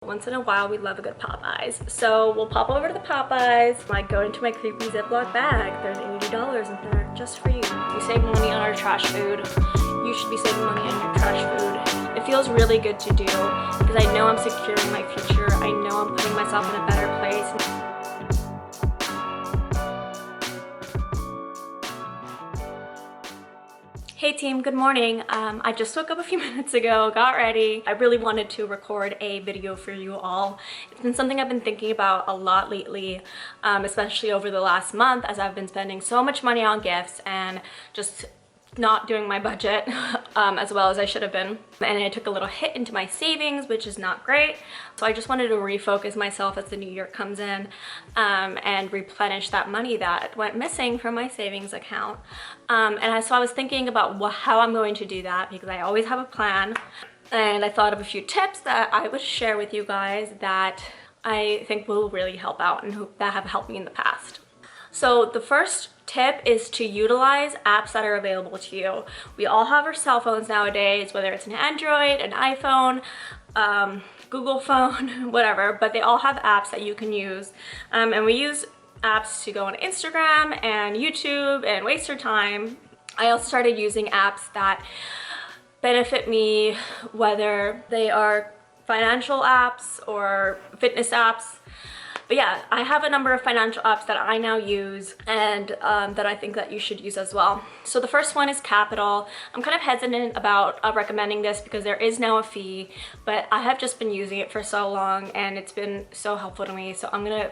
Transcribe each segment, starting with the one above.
Once in a while, we love a good Popeyes. So we'll pop over to the Popeyes. I go into my creepy Ziploc bag. There's $80 in there just for you. We save money on our trash food. You should be saving money on your trash food. It feels really good to do because I know I'm securing my future. I know I'm putting myself in a better place. Hey team, good morning. I just woke up a few minutes ago, got ready. I really wanted to record a video for you all. It's been something I've been thinking about a lot lately, especially over the last month as I've been spending so much money on gifts and just not doing my budget as well as I should have been. And I took a little hit into my savings, which is not great. So I just wanted to refocus myself as the new year comes in and replenish that money that went missing from my savings account. So I was thinking about how I'm going to do that because I always have a plan. And I thought of a few tips that I would share with you guys that I think will really help out and that have helped me in the past. So the first tip is to utilize apps that are available to you. We all have our cell phones nowadays, whether it's an Android, an iPhone, Google phone, whatever, but they all have apps that you can use. And we use apps to go on Instagram and YouTube and waste your time. I also started using apps that benefit me, whether they are financial apps or fitness apps. But yeah, I have a number of financial apps that I now use and that I think that you should use as well. So the first one is Capital. I'm kind of hesitant about recommending this because there is now a fee, but I have just been using it for so long and it's been so helpful to me. So I'm gonna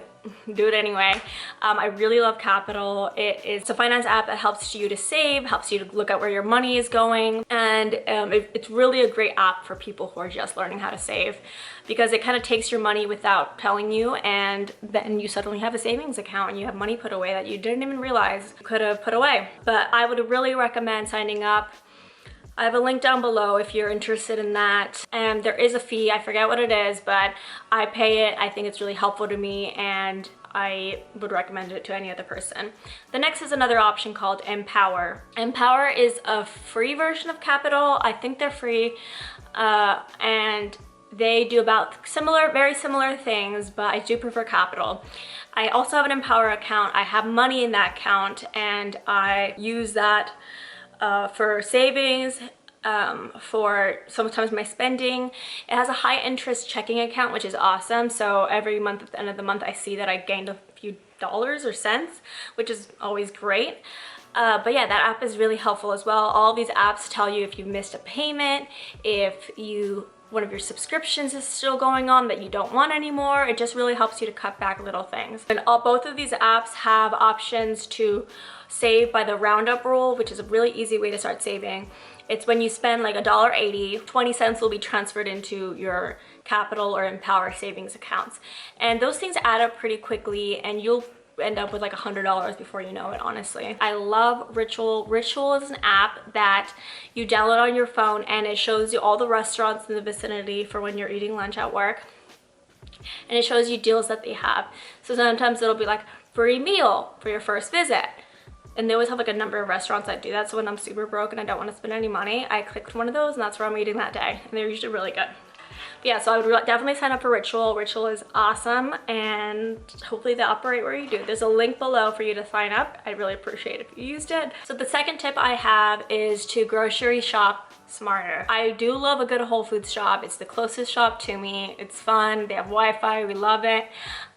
do it anyway. I really love Capital. It's a finance app that helps you to save, helps you to look at where your money is going, and it's really a great app for people who are just learning how to save because it kind of takes your money without telling you, and then you suddenly have a savings account and you have money put away that you didn't even realize you could have put away. But I would really recommend signing up. I have a link down below if you're interested in that. And there is a fee, I forget what it is, but I pay it. I think it's really helpful to me and I would recommend it to any other person. The next is another option called Empower. Empower is a free version of Capital. I think they're free and they do about very similar things, but I do prefer Capital. I also have an Empower account. I have money in that account and I use that for savings, for sometimes my spending. It has a high interest checking account, which is awesome. So every month at the end of the month, I see that I gained a few dollars or cents, which is always great. But yeah, that app is really helpful as well. All these apps tell you if you missed a payment, if one of your subscriptions is still going on that you don't want anymore. It just really helps you to cut back little things. And both of these apps have options to save by the roundup rule, which is a really easy way to start saving. It's when you spend like $1.80, 20 cents will be transferred into your Capital or Empower savings accounts. And those things add up pretty quickly and you'll end up with like $100 before you know it, honestly. I love Ritual. Ritual is an app that you download on your phone and it shows you all the restaurants in the vicinity for when you're eating lunch at work. And it shows you deals that they have. So sometimes it'll be like free meal for your first visit. And they always have like a number of restaurants that do that. So when I'm super broke and I don't want to spend any money, I click one of those and that's where I'm eating that day. And they're usually really good. But yeah, so I would definitely sign up for Ritual. Ritual is awesome and hopefully they operate where you do. There's a link below for you to sign up. I'd really appreciate it if you used it. So the second tip I have is to grocery shop smarter. I do love a good Whole Foods shop. It's the closest shop to me. It's fun. They have Wi-Fi. We love it.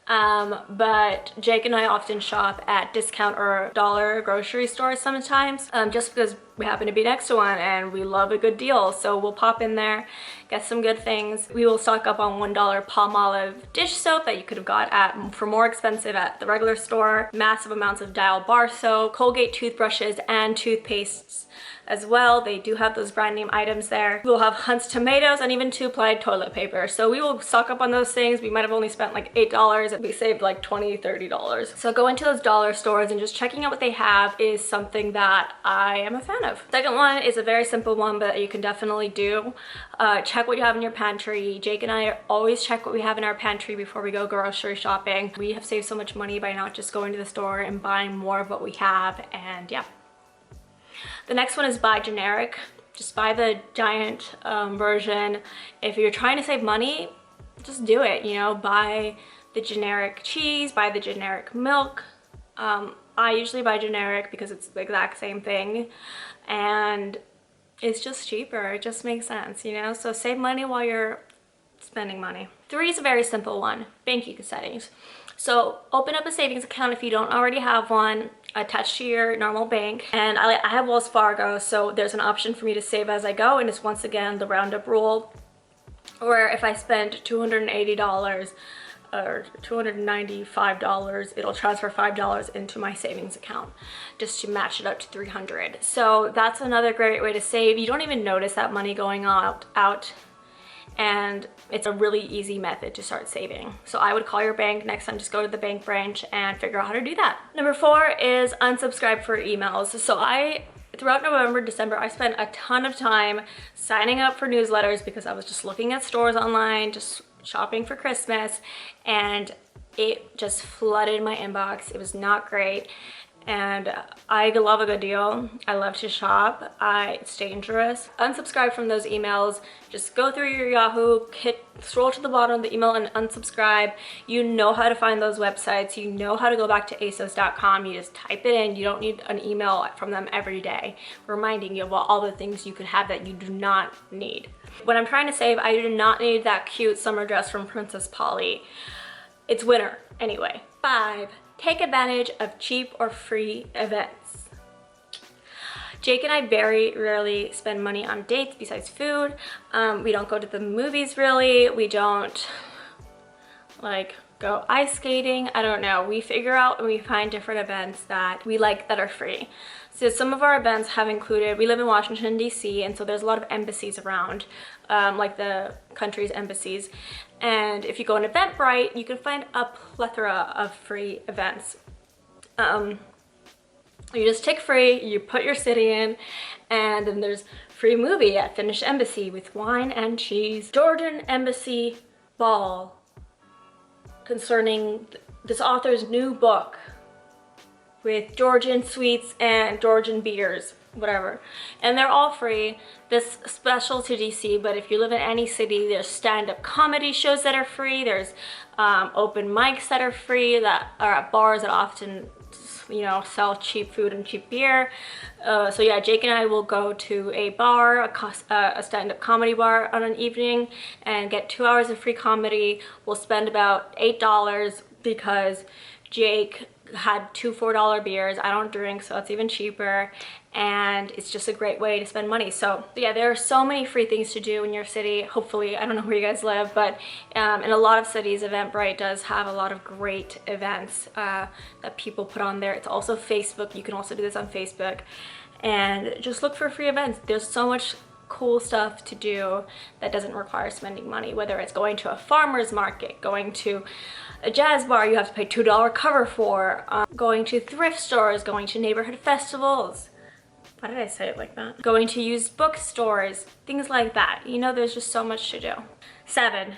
But Jake and I often shop at discount or dollar grocery stores sometimes, just because we happen to be next to one and we love a good deal. So we'll pop in there, get some good things. We will stock up on $1 Palmolive dish soap that you could have got for more expensive at the regular store, massive amounts of Dial bar soap, Colgate toothbrushes and toothpastes as well. They do have those brand name items there. We'll have Hunt's tomatoes and even 2-ply toilet paper. So we will stock up on those things. We might have only spent like $8 and we saved like $20, $30. So go into those dollar stores and just checking out what they have is something that I am a fan of. Second one is a very simple one, but you can definitely do. Check what you have in your pantry. Jake and I always check what we have in our pantry before we go grocery shopping. We have saved so much money by not just going to the store and buying more of what we have, and yeah. The next one is buy generic. Just buy the giant version. If you're trying to save money, just do it, you know, buy the generic cheese, buy the generic milk. I usually buy generic because it's the exact same thing and it's just cheaper. It just makes sense, you know? So save money while you're spending money. 3 is a very simple one, banking settings. So open up a savings account if you don't already have one, attached to your normal bank. And I have Wells Fargo, so there's an option for me to save as I go, and it's once again the roundup rule, where if I spend $280 or $295, it'll transfer $5 into my savings account just to match it up to $300. So that's another great way to save. You don't even notice that money going out, and it's a really easy method to start saving. So I would call your bank next time, just go to the bank branch and figure out how to do that. Number 4 is unsubscribe for emails. So throughout November, December, I spent a ton of time signing up for newsletters because I was just looking at stores online, just shopping for Christmas, and it just flooded my inbox. It was not great. And I love a good deal. I love to shop. It's dangerous. Unsubscribe from those emails. Just go through your Yahoo, scroll to the bottom of the email and unsubscribe. You know how to find those websites. You know how to go back to asos.com. You just type it in. You don't need an email from them every day reminding you about all the things you could have that you do not need. When I'm trying to save, I do not need that cute summer dress from Princess Polly. It's winter anyway. 5. Take advantage of cheap or free events. Jake and I very rarely spend money on dates besides food. We don't go to the movies really. We don't like go ice skating. I don't know. We figure out and we find different events that we like that are free. So some of our events have included, we live in Washington, D.C., and so there's a lot of embassies around, like the country's embassies. And if you go on Eventbrite, you can find a plethora of free events. You just tick free, you put your city in, and then there's free movie at Finnish Embassy with wine and cheese. Georgian Embassy Ball concerning this author's new book with Georgian sweets and Georgian beers, whatever. And they're all free. This special to DC, but if you live in any city, there's stand-up comedy shows that are free. There's open mics that are free that are at bars that often, you know, sell cheap food and cheap beer. So yeah, Jake and I will go to a bar, a stand-up comedy bar on an evening and get 2 hours of free comedy. We'll spend about $8 because Jake had 2 $4 beers. I don't drink, so it's even cheaper, and it's just a great way to spend money. So yeah, there are so many free things to do in your city. Hopefully, I don't know where you guys live, but in a lot of cities, Eventbrite does have a lot of great events that people put on there. It's also Facebook. You can also do this on Facebook, and just look for free events. There's so much cool stuff to do that doesn't require spending money, whether it's going to a farmer's market, going to a jazz bar you have to pay $2 cover for, going to thrift stores, going to neighborhood festivals. Why did I say it like that? Going to used bookstores, things like that. You know, there's just so much to do. 7,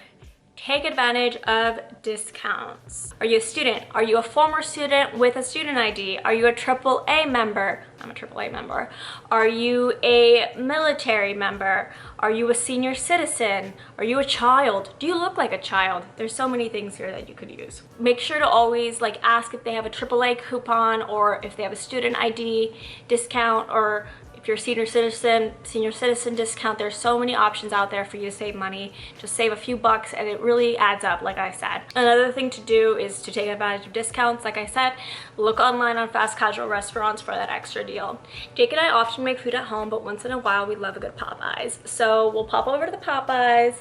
take advantage of discounts. Are you a student? Are you a former student with a student ID? Are you a AAA member? I'm a AAA member. Are you a military member? Are you a senior citizen? Are you a child? Do you look like a child? There's so many things here that you could use. Make sure to always ask if they have a AAA coupon or if they have a student ID discount, or if you're a senior citizen discount. There's so many options out there for you to save money. Just save a few bucks and it really adds up, like I said. Another thing to do is to take advantage of discounts. Like I said, look online on fast casual restaurants for that extra deal. Jake and I often make food at home, but once in a while we love a good Popeyes. So we'll pop over to the Popeyes,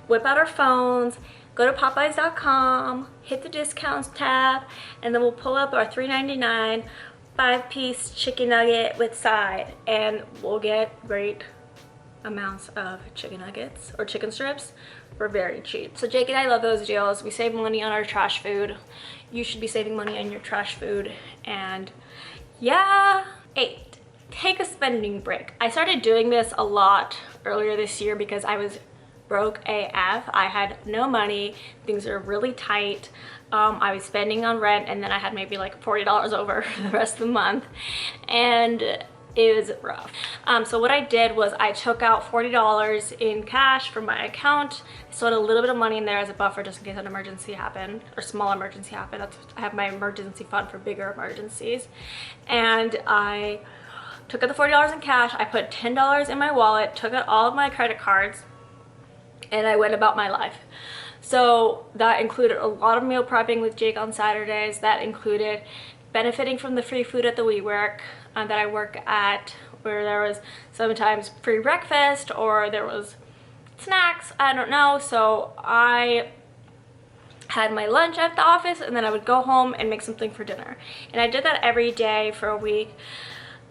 whip out our phones, go to popeyes.com, hit the discounts tab, and then we'll pull up our $3.99 5-piece chicken nugget with side, and we'll get great amounts of chicken nuggets or chicken strips for very cheap. So Jake and I love those deals. We save money on our trash food. You should be saving money on your trash food. And yeah. 8, take a spending break. I started doing this a lot earlier this year because I was broke AF. I had no money. Things are really tight. I was spending on rent, and then I had maybe like $40 over for the rest of the month. And it was rough. So what I did was I took out $40 in cash from my account. I still had a little bit of money in there as a buffer just in case an emergency happened, or small emergency happened. I have my emergency fund for bigger emergencies. And I took out the $40 in cash. I put $10 in my wallet, took out all of my credit cards, and I went about my life. So that included a lot of meal prepping with Jake on Saturdays. That included benefiting from the free food at the WeWork that I work at, where there was sometimes free breakfast or there was snacks, I don't know. So I had my lunch at the office and then I would go home and make something for dinner. And I did that every day for a week.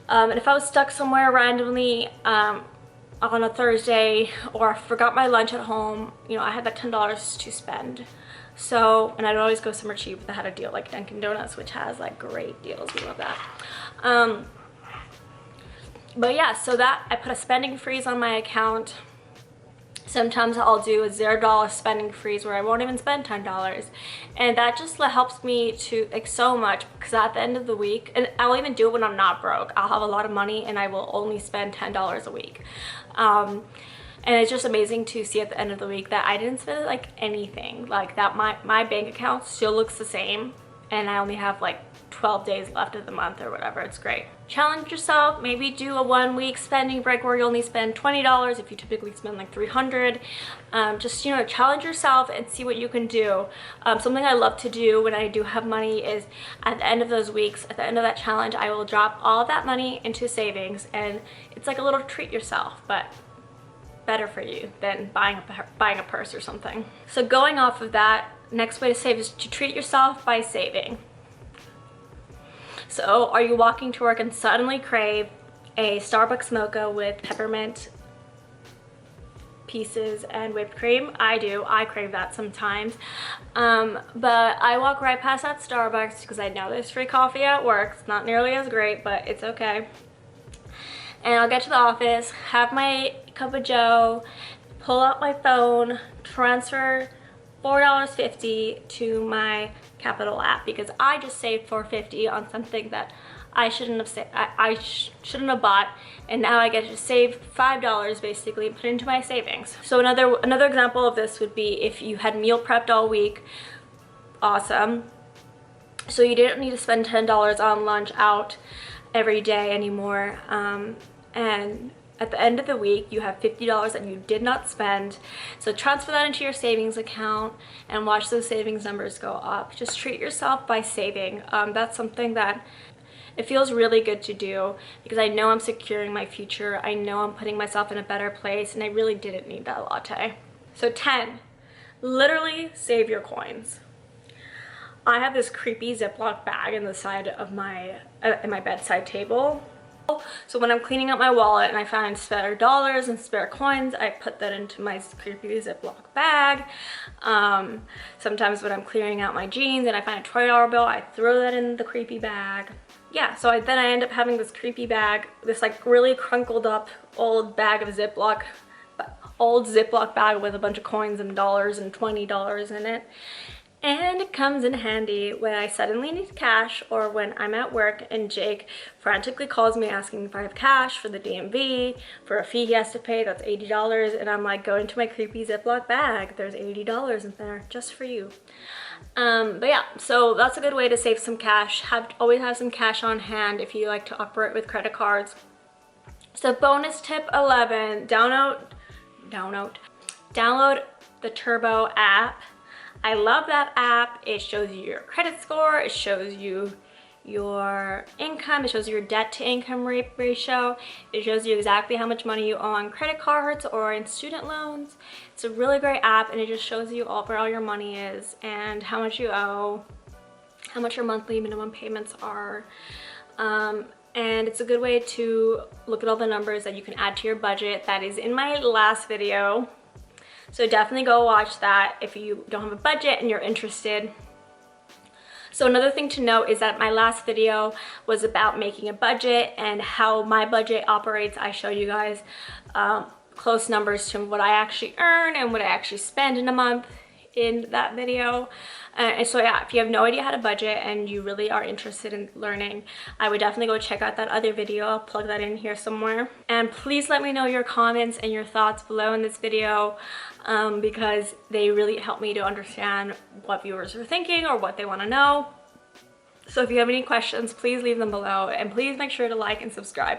And if I was stuck somewhere randomly on a Thursday or I forgot my lunch at home, you know, I had that $10 to spend. So, and I'd always go somewhere cheap if I had a deal like Dunkin' Donuts, which has like great deals. We love that. But yeah, so that I put a spending freeze on my account. Sometimes I'll do a $0 spending freeze where I won't even spend $10. And that just helps me to like so much, because at the end of the week, and I'll even do it when I'm not broke, I'll have a lot of money and I will only spend $10 a week. And it's just amazing to see at the end of the week that I didn't spend like anything, like that my bank account still looks the same and I only have like 12 days left of the month or whatever. It's great. Challenge yourself. Maybe do a 1 week spending break where you only spend $20 if you typically spend like $300. Just, you know, challenge yourself and see what you can do. Something I love to do when I do have money is at the end of those weeks, at the end of that challenge, I will drop all of that money into savings, and it's like a little treat yourself, but better for you than buying a purse or something. So going off of that, next way to save is to treat yourself by saving. So are you walking to work and suddenly crave a Starbucks mocha with peppermint pieces and whipped cream? I do. I crave that sometimes. But I walk right past that Starbucks because I know there's free coffee at work. It's not nearly as great, but it's okay. And I'll get to the office, have my cup of joe, pull out my phone, transfer $4.50 to my Capital app, because I just saved $4.50 on something that I shouldn't have bought, and now I get to save $5 basically and put it into my savings. So another example of this would be if you had meal prepped all week. Awesome. So you didn't need to spend $10 on lunch out every day anymore. And at the end of the week, you have $50 that you did not spend. So transfer that into your savings account and watch those savings numbers go up. Just treat yourself by saving. That's something that it feels really good to do, because I know I'm securing my future. I know I'm putting myself in a better place, and I really didn't need that latte. So 10, literally save your coins. I have this creepy Ziploc bag in the side of my bedside table. So when I'm cleaning up my wallet and I find spare dollars and spare coins, I put that into my creepy Ziploc bag. Sometimes when I'm clearing out my jeans and I find a $20 bill, I throw that in the creepy bag. Yeah, so then I end up having this creepy bag, this like really crunkled up old bag of Ziploc, bag with a bunch of coins and dollars and $20 in it. And it comes in handy when I suddenly need cash, or when I'm at work and Jake frantically calls me asking if I have cash for the DMV, for a fee he has to pay that's $80, and I'm like, go into my creepy Ziploc bag, there's $80 in there just for you. But yeah, so that's a good way to save some cash. Always have some cash on hand if you like to operate with credit cards. So bonus tip 11, download the Turbo app. I love that app. It shows you your credit score, it shows you your income, it shows you your debt to income ratio, it shows you exactly how much money you owe on credit cards or in student loans. It's a really great app, and it just shows you where all your money is and how much you owe, how much your monthly minimum payments are. And it's a good way to look at all the numbers that you can add to your budget. That is in my last video. So definitely go watch that if you don't have a budget and you're interested. So another thing to note is that my last video was about making a budget and how my budget operates. I showed you guys close numbers to what I actually earn and what I actually spend in a month. in that video. And so yeah, if you have no idea how to budget and you really are interested in learning, I would definitely go check out that other video. I'll plug that in here somewhere. And please let me know your comments and your thoughts below in this video, because they really help me to understand what viewers are thinking or what they want to know. So if you have any questions, please leave them below, and please make sure to like and subscribe.